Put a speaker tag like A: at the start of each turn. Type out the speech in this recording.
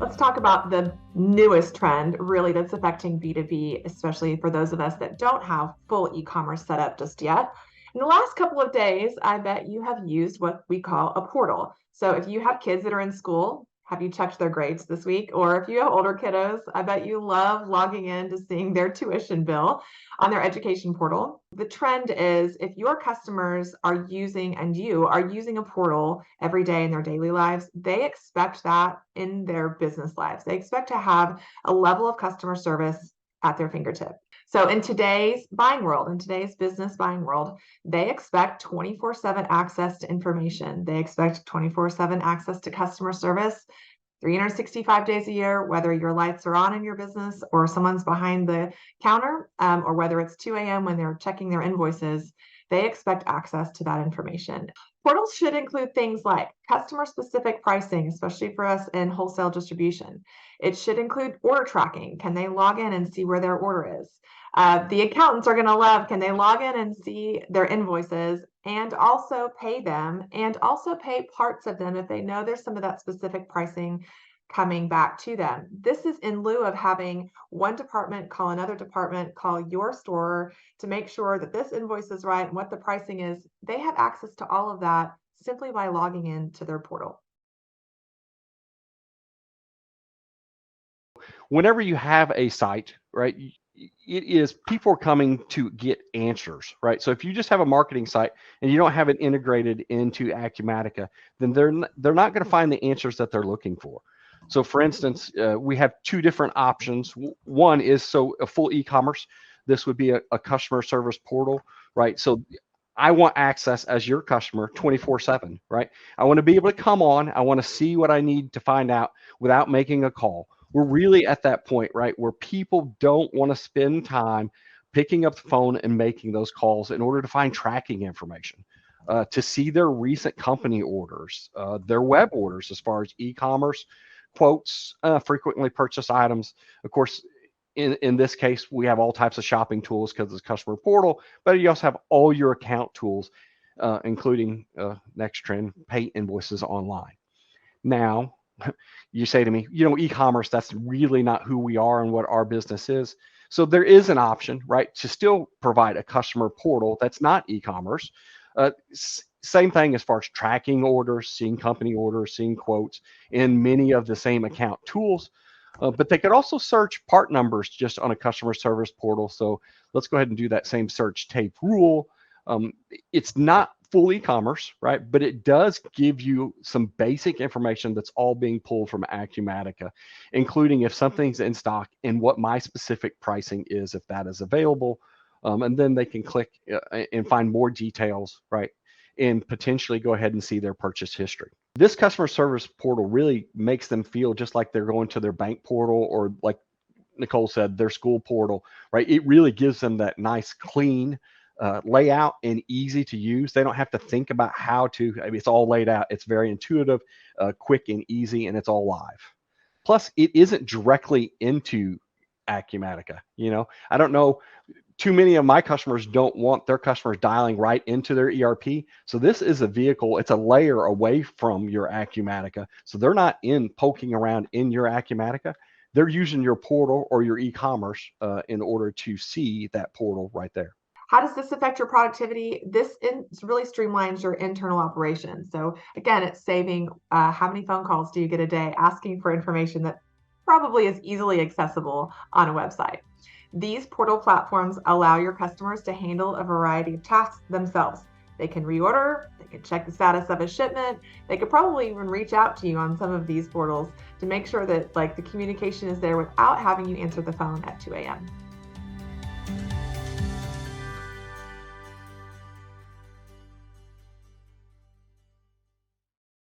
A: Let's talk about the newest trend, really, that's affecting B2B, especially for those of us that don't have full e-commerce set up just yet. In the last couple of days, I bet you have used what we call a portal. So if you have kids that are in school, have you checked their grades this week? Or if you have older kiddos, I bet you love logging in to seeing their tuition bill on their education portal. The trend is if your customers are using and you are using a portal every day in their daily lives, they expect that in their business lives. They expect to have a level of customer service at their fingertip. So in today's buying world, in today's business buying world, they expect 24/7 access to information. They expect 24/7 access to customer service, 365 days a year, whether your lights are on in your business or someone's behind the counter, or whether it's 2 a.m. when they're checking their invoices, they expect access to that information. Portals should include things like customer specific pricing, especially for us in wholesale distribution. It should include order tracking. Can they log in and see where their order is? The accountants are going to love, can they log in and see their invoices and also pay them and also pay parts of them if they know there's some of that specific pricing coming back to them. This is in lieu of having one department call another department, call your store to make sure that this invoice is right and what the pricing is. They have access to all of that simply by logging into their portal.
B: Whenever you have a site, right, it is people are coming to get answers, right? So if you just have a marketing site and you don't have it integrated into Acumatica, then they're not going to find the answers that they're looking for. So for instance, we have two different options. One is a full e-commerce. This would be a customer service portal, right? So I want access as your customer 24/7, right? I want to be able to come on. I want to see what I need to find out without making a call. We're really at that point, right, where people don't want to spend time picking up the phone and making those calls in order to find tracking information, to see their recent company orders, their web orders as far as e-commerce, quotes, frequently purchased items. Of course, in this case, we have all types of shopping tools because it's a customer portal, but you also have all your account tools, including next trend, pay invoices online. Now, you say to me, e-commerce, that's really not who we are and what our business is. So there is an option, right, to still provide a customer portal that's not e-commerce. Same thing as far as tracking orders, seeing company orders, seeing quotes in many of the same account tools. But they could also search part numbers just on a customer service portal. So let's go ahead and do that same search tape rule. It's not full e-commerce, right? But it does give you some basic information that's all being pulled from Acumatica, including if something's in stock and what my specific pricing is, if that is available. And then they can click and find more details, right? And potentially go ahead and see their purchase history. This customer service portal really makes them feel just like they're going to their bank portal, or like Nicole said, their school portal, right? It really gives them that nice, clean layout and easy to use. They don't have to think about how to. I mean, it's all laid out. It's very intuitive, quick and easy, and it's all live. Plus, it isn't directly into Acumatica. I don't know. Too many of my customers don't want their customers dialing right into their ERP. So this is a vehicle. It's a layer away from your Acumatica. So they're not poking around in your Acumatica. They're using your portal or your e-commerce in order to see that portal right there.
A: How does this affect your productivity? This really streamlines your internal operations. So again, it's saving how many phone calls do you get a day asking for information that probably is easily accessible on a website. These portal platforms allow your customers to handle a variety of tasks themselves. They can reorder, they can check the status of a shipment, they could probably even reach out to you on some of these portals to make sure that the communication is there without having you answer the phone at 2 a.m.